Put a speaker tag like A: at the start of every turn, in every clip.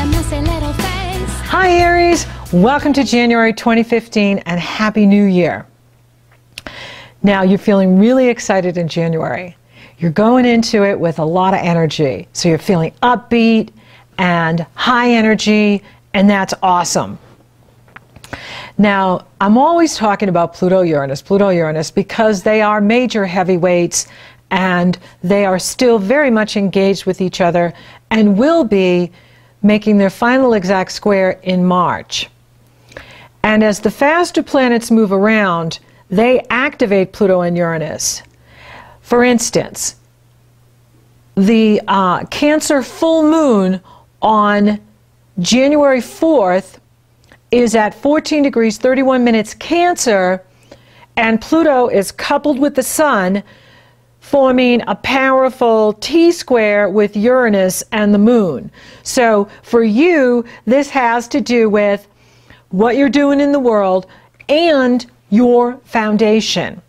A: a messy little face.
B: Hi Aries, welcome to January 2015 and Happy New Year. Now you're feeling really excited in January. You're going into it with a lot of energy. So you're feeling upbeat and high energy, and that's awesome. Now, I'm always talking about Pluto-Uranus, because they are major heavyweights and they are still very much engaged with each other and will be making their final exact square in March. And as the faster planets move around, they activate Pluto and Uranus. For instance, the Cancer full moon on January 4th is at 14 degrees 31 minutes Cancer, and Pluto is coupled with the Sun, forming a powerful T-square with Uranus and the Moon. So for you, this has to do with what you're doing in the world and your foundation.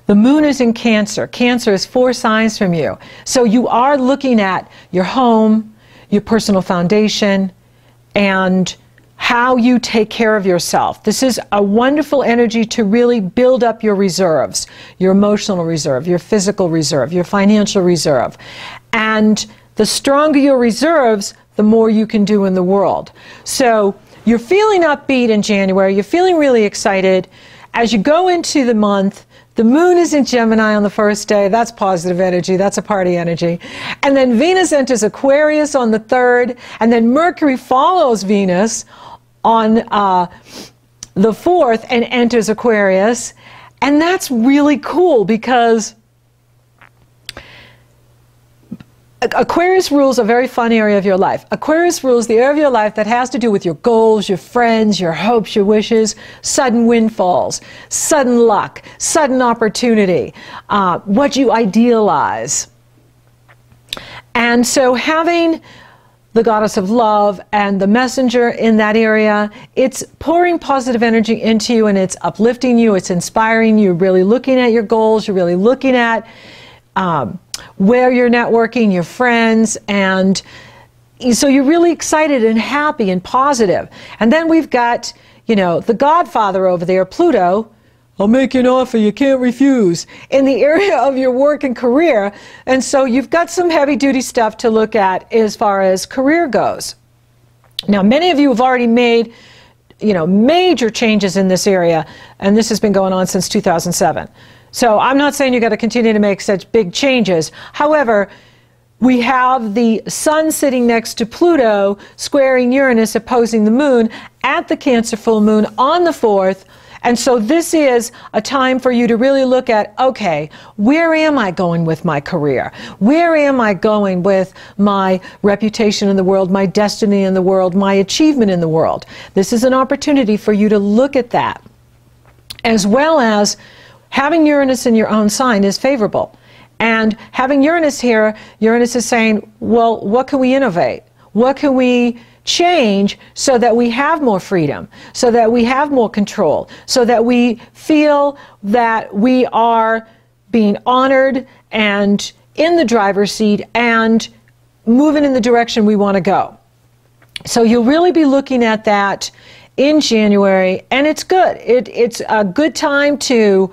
B: The Moon is in Cancer. Cancer is 4 signs from you. So you are looking at your home, your personal foundation, and how you take care of yourself. This is a wonderful energy to really build up your reserves, your emotional reserve, your physical reserve, your financial reserve. And the stronger your reserves, the more you can do in the world. So you're feeling upbeat in January, you're feeling really excited. As you go into the month, the Moon is in Gemini on the first day. That's positive energy. That's a party energy. And then Venus enters Aquarius on the 3rd. And then Mercury follows Venus on the 4th and enters Aquarius. And that's really cool because Aquarius rules a very fun area of your life. Aquarius rules the area of your life that has to do with your goals, your friends, your hopes, your wishes, sudden windfalls, sudden luck, sudden opportunity, what you idealize. And so having the goddess of love and the messenger in that area, it's pouring positive energy into you and it's uplifting you, it's inspiring you, you're really looking at your goals, you're really looking at where you're networking, your friends, and so you're really excited and happy and positive. And then we've got, you know, the godfather over there, Pluto. I'll make you an offer you can't refuse, in the area of your work and career. And so you've got some heavy-duty stuff to look at as far as career goes. Now, many of you have already made, you know, major changes in this area, and this has been going on since 2007. So I'm not saying you've got to continue to make such big changes. However, we have the Sun sitting next to Pluto, squaring Uranus, opposing the Moon at the Cancer full moon on the 4th. And so this is a time for you to really look at, okay, where am I going with my career? Where am I going with my reputation in the world, my destiny in the world, my achievement in the world? This is an opportunity for you to look at that, as well as having Uranus in your own sign is favorable. And having Uranus here, Uranus is saying, well, what can we innovate? What can we change so that we have more freedom, so that we have more control, so that we feel that we are being honored and in the driver's seat and moving in the direction we want to go. So you'll really be looking at that in January, and it's good. It's a good time to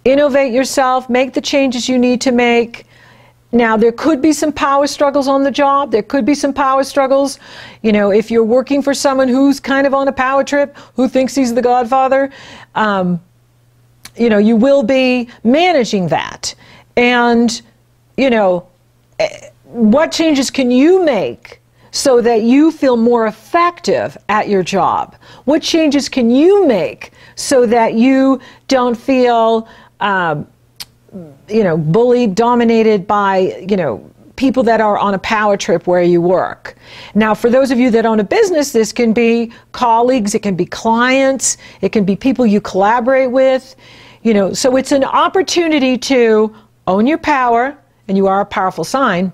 B: innovate yourself, make the changes you need to make. Now, there could be some power struggles on the job. There could be some power struggles. You know, if you're working for someone who's kind of on a power trip, who thinks he's the godfather, you know, you will be managing that. And, you know, what changes can you make so that you feel more effective at your job? What changes can you make so that you don't feel, you know, bullied, dominated by, you know, people that are on a power trip where you work? Now, for those of you that own a business, this can be colleagues, it can be clients, it can be people you collaborate with, you know, so it's an opportunity to own your power, and you are a powerful sign,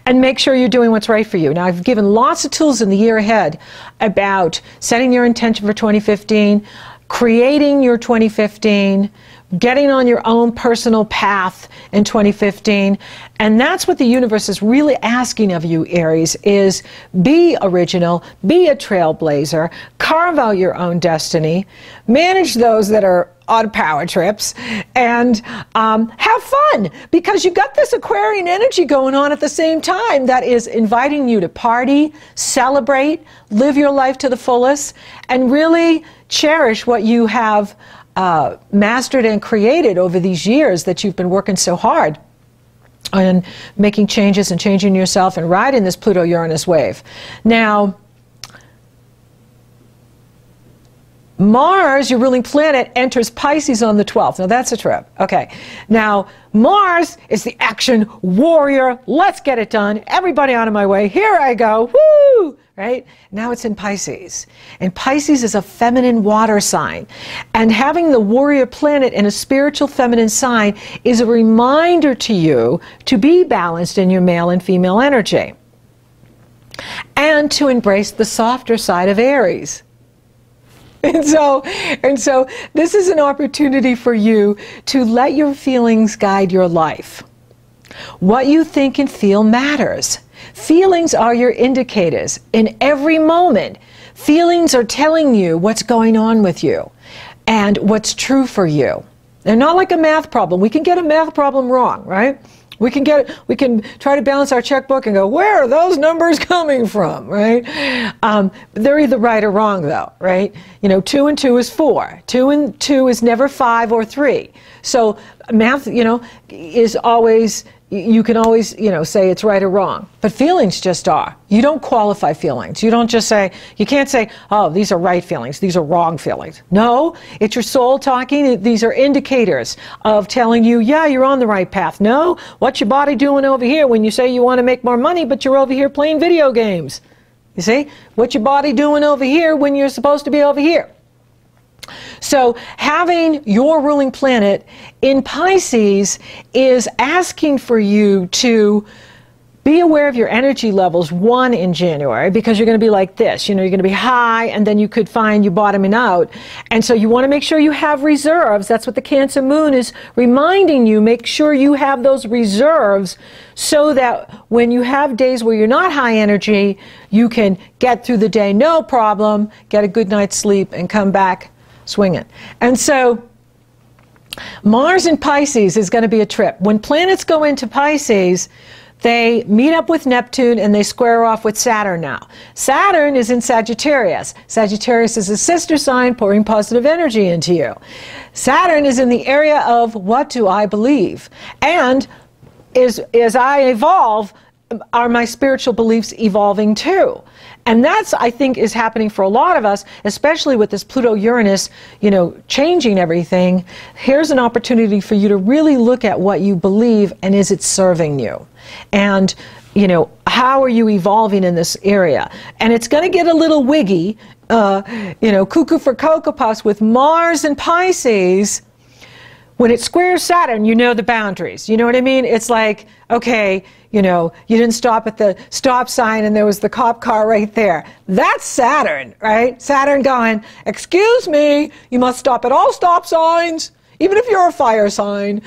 B: and make sure you're doing what's right for you. Now, I've given lots of tools in the year ahead about setting your intention for 2015, creating your 2015, getting on your own personal path in 2015. And that's what the universe is really asking of you, Aries, is be original, be a trailblazer, carve out your own destiny, manage those that are on power trips, and have fun, because you got this Aquarian energy going on at the same time that is inviting you to party, celebrate, live your life to the fullest, and really cherish what you have mastered and created over these years that you've been working so hard on making changes and changing yourself and riding this Pluto-Uranus wave. Now, Mars, your ruling planet, enters Pisces on the 12th. Now, that's a trip. Okay. Now, Mars is the action warrior. Let's get it done. Everybody out of my way. Here I go. Woo! Right? Now it's in Pisces. And Pisces is a feminine water sign. And having the warrior planet in a spiritual feminine sign is a reminder to you to be balanced in your male and female energy. And to embrace the softer side of Aries. And so this is an opportunity for you to let your feelings guide your life. What you think and feel matters. Feelings are your indicators. In every moment, feelings are telling you what's going on with you and what's true for you. They're not like a math problem. We can get a math problem wrong, right? We can try to balance our checkbook and go, where are those numbers coming from, right? They're either right or wrong, though, right? You know, 2 and 2 is 4. 2 and 2 is never 5 or 3. So math, you know, is always, you can always, you know, say it's right or wrong. But feelings just are. You don't qualify feelings. You don't just say, you can't say, oh, these are right feelings, these are wrong feelings. No, it's your soul talking. These are indicators of telling you, yeah, you're on the right path. No, what's your body doing over here when you say you want to make more money, but you're over here playing video games? You see? What's your body doing over here when you're supposed to be over here? So having your ruling planet in Pisces is asking for you to be aware of your energy levels, one, in January, because you're going to be like this. You know, you're going to be high, and then you could find you bottoming out. And so you want to make sure you have reserves. That's what the Cancer moon is reminding you. Make sure you have those reserves so that when you have days where you're not high energy, you can get through the day no problem, get a good night's sleep, and come back swinging. And so Mars in Pisces is going to be a trip. When planets go into Pisces, they meet up with Neptune and they square off with Saturn now. Saturn is in Sagittarius. Sagittarius is a sister sign pouring positive energy into you. Saturn is in the area of what do I believe? And as I evolve, are my spiritual beliefs evolving too? And that's, I think, is happening for a lot of us, especially with this Pluto-Uranus, you know, changing everything. Here's an opportunity for you to really look at what you believe and is it serving you? And, you know, how are you evolving in this area? And it's going to get a little wiggy, you know, cuckoo for Cocoa Puffs with Mars and Pisces. When it squares Saturn, you know the boundaries. You know what I mean? It's like, okay, you know, you didn't stop at the stop sign and there was the cop car right there. That's Saturn, right? Saturn going, excuse me, you must stop at all stop signs, even if you're a fire sign.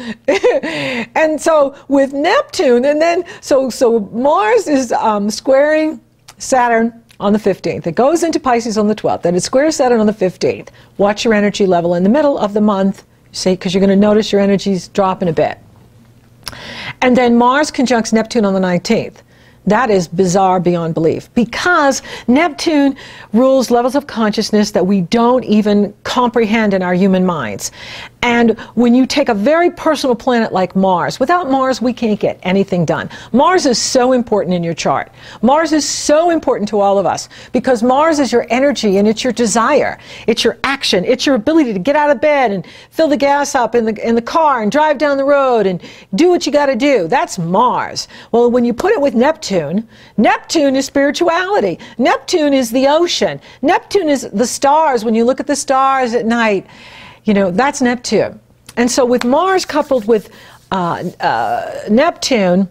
B: And so with Neptune, and then, so Mars is squaring Saturn on the 15th. It goes into Pisces on the 12th, and it squares Saturn on the 15th. Watch your energy level in the middle of the month. See, because you're going to notice your energy's dropping a bit. And then Mars conjuncts Neptune on the 19th. That is bizarre beyond belief, because Neptune rules levels of consciousness that we don't even comprehend in our human minds. And when you take a very personal planet like Mars, without Mars, we can't get anything done. Mars is so important in your chart. Mars is so important to all of us, because Mars is your energy and it's your desire. It's your action. It's your ability to get out of bed and fill the gas up in the car and drive down the road and do what you got to do. That's Mars. Well, when you put it with Neptune, Neptune is spirituality. Neptune is the ocean. Neptune is the stars. When you look at the stars at night, you know, that's Neptune. And so with Mars coupled with Neptune,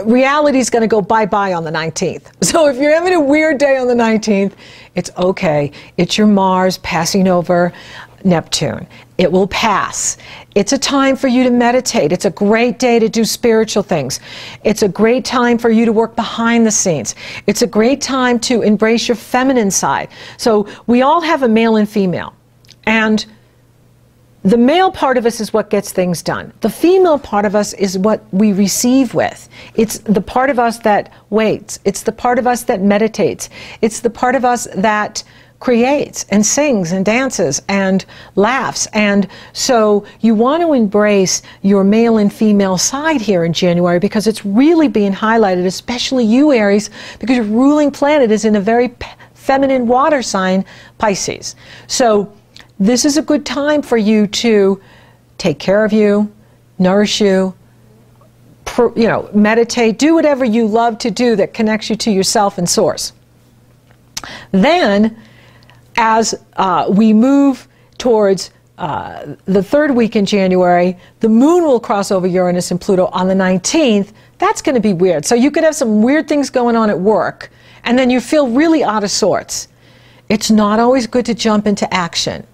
B: reality is going to go bye-bye on the 19th. So if you're having a weird day on the 19th, it's okay. It's your Mars passing over Neptune. It will pass. It's a time for you to meditate. It's a great day to do spiritual things. It's a great time for you to work behind the scenes. It's a great time to embrace your feminine side. So we all have a male and female. And the male part of us is what gets things done. The female part of us is what we receive with. It's the part of us that waits. It's the part of us that meditates. It's the part of us that creates and sings and dances and laughs. And so you want to embrace your male and female side here in January, because it's really being highlighted, especially you, Aries, because your ruling planet is in a very feminine water sign, Pisces. So this is a good time for you to take care of you, nourish you, meditate, do whatever you love to do that connects you to yourself and source. Then, as we move towards the third week in January, the moon will cross over Uranus and Pluto on the 19th. That's going to be weird. So you could have some weird things going on at work, and then you feel really out of sorts. It's not always good to jump into action.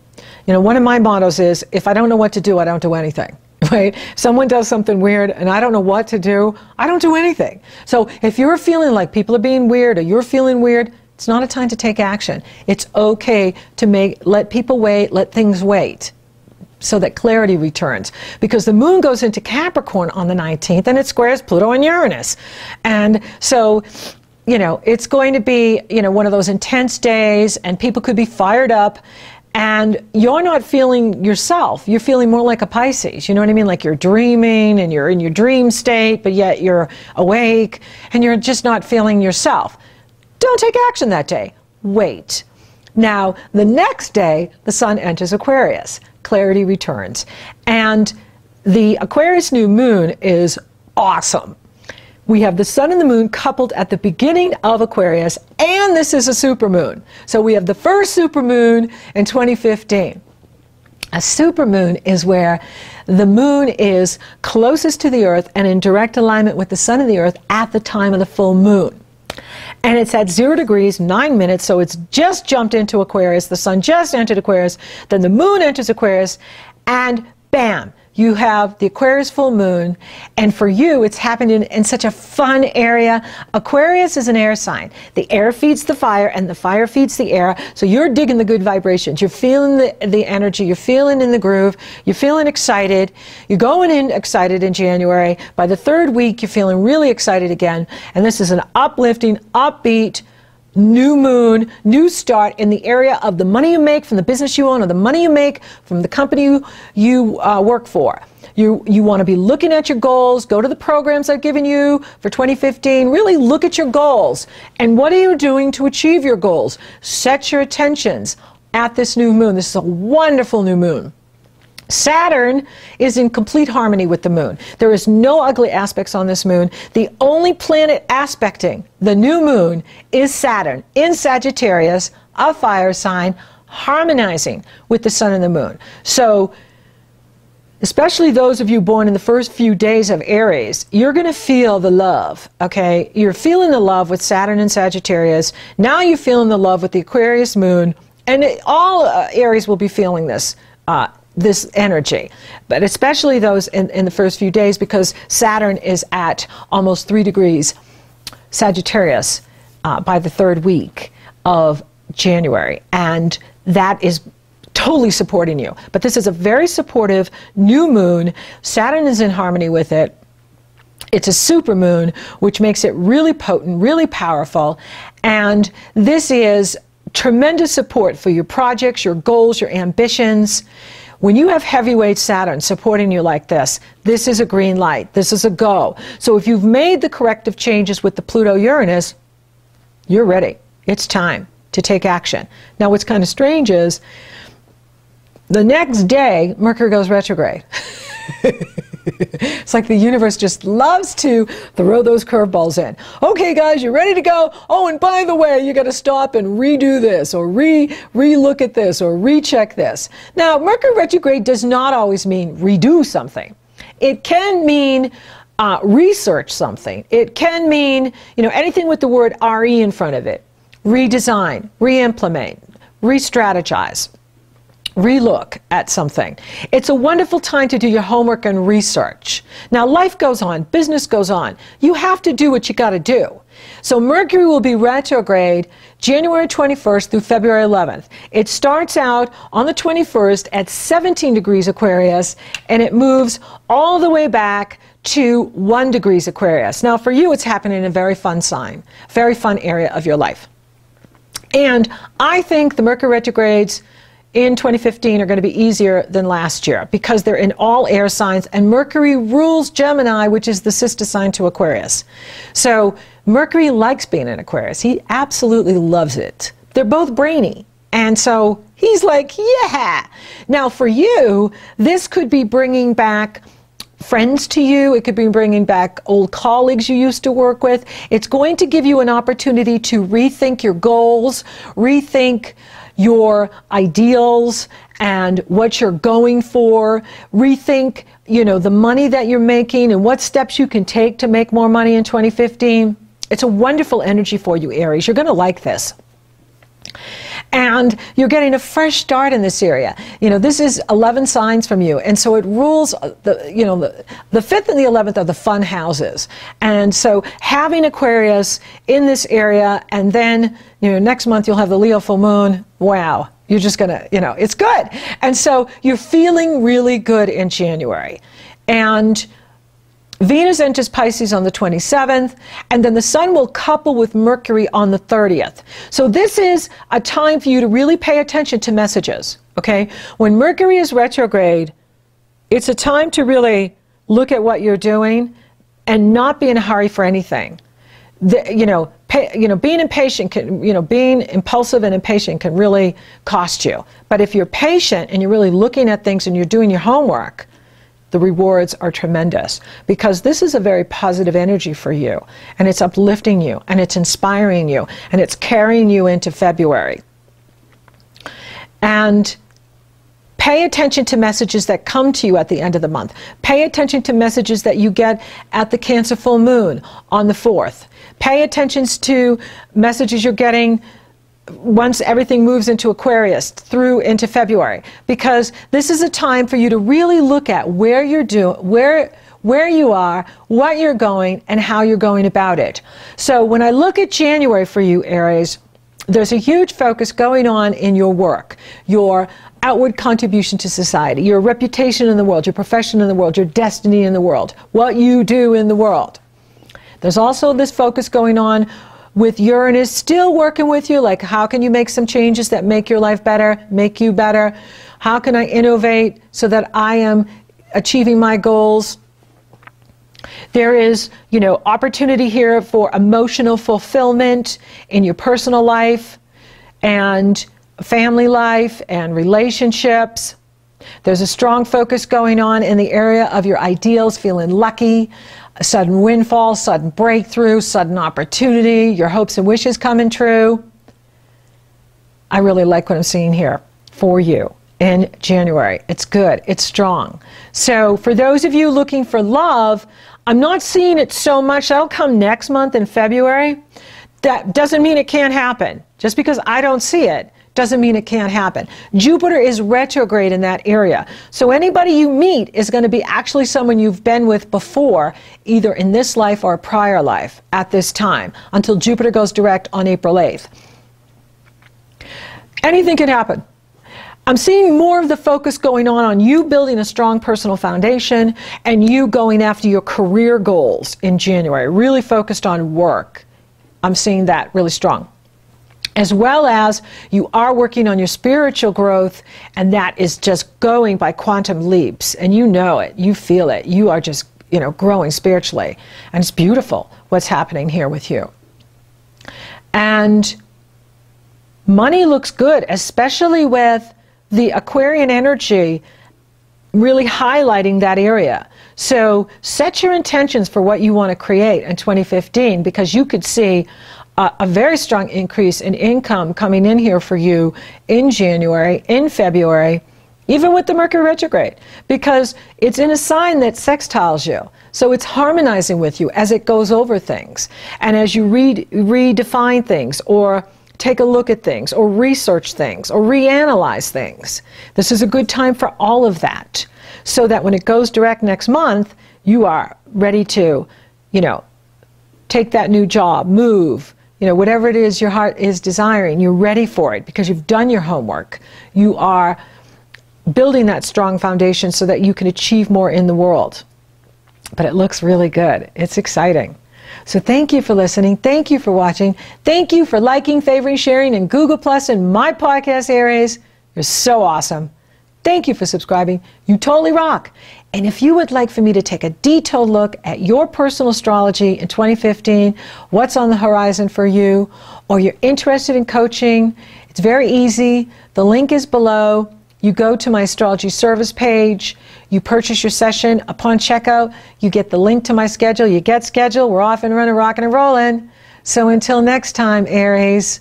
B: You know, one of my mottos is, if I don't know what to do, I don't do anything. Right? Someone does something weird and I don't know what to do, I don't do anything. So if you're feeling like people are being weird, or you're feeling weird, it's not a time to take action. It's okay to let people wait, let things wait, so that clarity returns. Because the moon goes into Capricorn on the 19th and it squares Pluto and Uranus. And so, it's going to be, one of those intense days, and people could be fired up. And you're not feeling yourself. You're feeling more like a Pisces. You know what I mean? Like you're dreaming and you're in your dream state, but yet you're awake and you're just not feeling yourself. Don't take action that day. Wait. Now, the next day, the sun enters Aquarius. Clarity returns. And the Aquarius new moon is awesome. We have the sun and the moon coupled at the beginning of Aquarius, and this is a supermoon. So we have the first supermoon in 2015. A supermoon is where the moon is closest to the earth and in direct alignment with the sun and the earth at the time of the full moon. And it's at 0 degrees, 9 minutes, so it's just jumped into Aquarius. The sun just entered Aquarius, then the moon enters Aquarius, and bam! You have the Aquarius full moon, and for you, it's happening in such a fun area. Aquarius is an air sign. The air feeds the fire, and the fire feeds the air, so you're digging the good vibrations. You're feeling the energy. You're feeling in the groove. You're feeling excited. You're going in excited in January. By the third week, you're feeling really excited again, and this is an uplifting, upbeat, new moon, new start in the area of the money you make from the business you own, or the money you make from the company you work for. You want to be looking at your goals. Go to the programs I've given you for 2015. Really look at your goals. And what are you doing to achieve your goals? Set your attentions at this new moon. This is a wonderful new moon. Saturn is in complete harmony with the moon. There is no ugly aspects on this moon. The only planet aspecting the new moon is Saturn in Sagittarius, a fire sign, harmonizing with the sun and the moon. So, especially those of you born in the first few days of Aries, you're going to feel the love, okay? You're feeling the love with Saturn and Sagittarius. Now you're feeling the love with the Aquarius moon, and all Aries will be feeling this energy, but especially those in the first few days, because Saturn is at almost 3 degrees Sagittarius by the third week of January, and that is totally supporting you. But this is a very supportive new moon. Saturn is in harmony with it. It's a supermoon, which makes it really potent, really powerful, and this is tremendous support for your projects, your goals, your ambitions. When you have heavyweight Saturn supporting you like this, this is a green light. This is a go. So if you've made the corrective changes with the Pluto-Uranus, you're ready. It's time to take action. Now, what's kind of strange is the next day, Mercury goes retrograde. It's like the universe just loves to throw those curveballs in. Okay, guys, you ready to go? Oh, and by the way, you got to stop and redo this, or re-look at this, or recheck this. Now, Mercury retrograde does not always mean redo something. It can mean research something. It can mean, anything with the word RE in front of it. Redesign, re-implement, re-strategize. relook at something. It's a wonderful time to do your homework and research. Now, life goes on, business goes on. You have to do what you got to do. So Mercury will be retrograde January 21st through February 11th. It starts out on the 21st at 17 degrees Aquarius, and it moves all the way back to 1 degrees Aquarius. Now, for you, it's happening in a very fun sign, very fun area of your life. And I think the Mercury retrogrades in 2015 are going to be easier than last year because they're in all air signs, and Mercury rules Gemini, which is the sister sign to Aquarius. So Mercury likes being in Aquarius. He absolutely loves it. They're both brainy, and so he's like, yeah. Now for you, this could be bringing back friends to you. It could be bringing back old colleagues you used to work with. It's going to give you an opportunity to rethink your goals, rethink your ideals and what you're going for, rethink, the money that you're making and what steps you can take to make more money in 2015. It's a wonderful energy for you, Aries. You're going to like this. And you're getting a fresh start in this area. This is 11 signs from you, and so it rules the 5th and the 11th are the fun houses. And so having Aquarius in this area, and then next month you'll have the Leo full moon. Wow, you're just gonna, it's good. And so you're feeling really good in January. And Venus enters Pisces on the 27th, and then the Sun will couple with Mercury on the 30th. So this is a time for you to really pay attention to messages, okay? When Mercury is retrograde, it's a time to really look at what you're doing and not be in a hurry for anything. Being impatient can, being impulsive and impatient can really cost you. But if you're patient and you're really looking at things and you're doing your homework, the rewards are tremendous, because this is a very positive energy for you, and it's uplifting you, and it's inspiring you, and it's carrying you into February. And pay attention to messages that come to you at the end of the month. Pay attention to messages that you get at the Cancer full moon on the 4th. Pay attention to messages you're getting once everything moves into Aquarius through into February, because this is a time for you to really look at where you're doing, where you are, what you're going, and how you're going about it. So when I look at January for you, Aries, there's a huge focus going on in your work, your outward contribution to society, your reputation in the world, your profession in the world, your destiny in the world, what you do in the world. There's also this focus going on with Uranus still working with you, like how can you make some changes that make your life better, make you better? How can I innovate so that I am achieving my goals? There is, opportunity here for emotional fulfillment in your personal life and family life and relationships. There's a strong focus going on in the area of your ideals, feeling lucky, a sudden windfall, sudden breakthrough, sudden opportunity, your hopes and wishes coming true. I really like what I'm seeing here for you in January. It's good. It's strong. So for those of you looking for love, I'm not seeing it so much. That'll come next month in February. That doesn't mean it can't happen. Just because I don't see it doesn't mean it can't happen. Jupiter is retrograde in that area. So anybody you meet is going to be actually someone you've been with before, either in this life or a prior life at this time, until Jupiter goes direct on April 8th. Anything can happen. I'm seeing more of the focus going on you building a strong personal foundation and you going after your career goals in January, really focused on work. I'm seeing that really strong. As well as you are working on your spiritual growth, and that is just going by quantum leaps, and you know it, you feel it, you are just, growing spiritually, and it's beautiful what's happening here with you. And money looks good, especially with the Aquarian energy really highlighting that area. So set your intentions for what you want to create in 2015, because you could see a very strong increase in income coming in here for you in January, in February, even with the Mercury retrograde, because it's in a sign that sextiles you. So it's harmonizing with you as it goes over things. And as you redefine things or take a look at things or research things or reanalyze things. This is a good time for all of that, so that when it goes direct next month, you are ready to, you know, take that new job, move, you know, whatever it is your heart is desiring, you're ready for it because you've done your homework. You are building that strong foundation so that you can achieve more in the world. But it looks really good. It's exciting. So thank you for listening. Thank you for watching. Thank you for liking, favoring, sharing, and Google Plus and my podcast, Aries. You're so awesome. Thank you for subscribing. You totally rock. And if you would like for me to take a detailed look at your personal astrology in 2015, what's on the horizon for you, or you're interested in coaching, it's very easy. The link is below. You go to my astrology service page, you purchase your session. Upon checkout, you get the link to my schedule. You get scheduled. We're off and running, rocking and rolling. So until next time, Aries,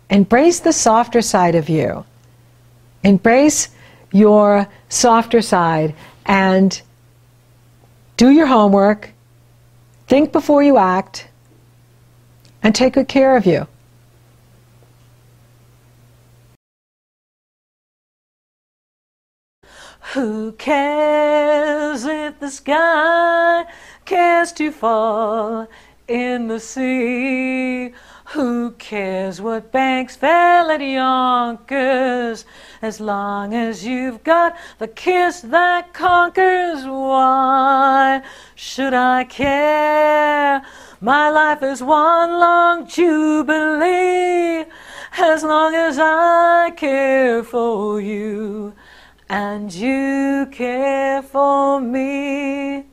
B: embrace the softer side of you. Embrace your softer side and do your homework, think before you act, and take good care of you. Who cares if the sky cares to fall in the sea? Who cares what banks fell at Yonkers? As long as you've got the kiss that conquers, why should I care? My life is one long jubilee, as long as I care for you and you care for me.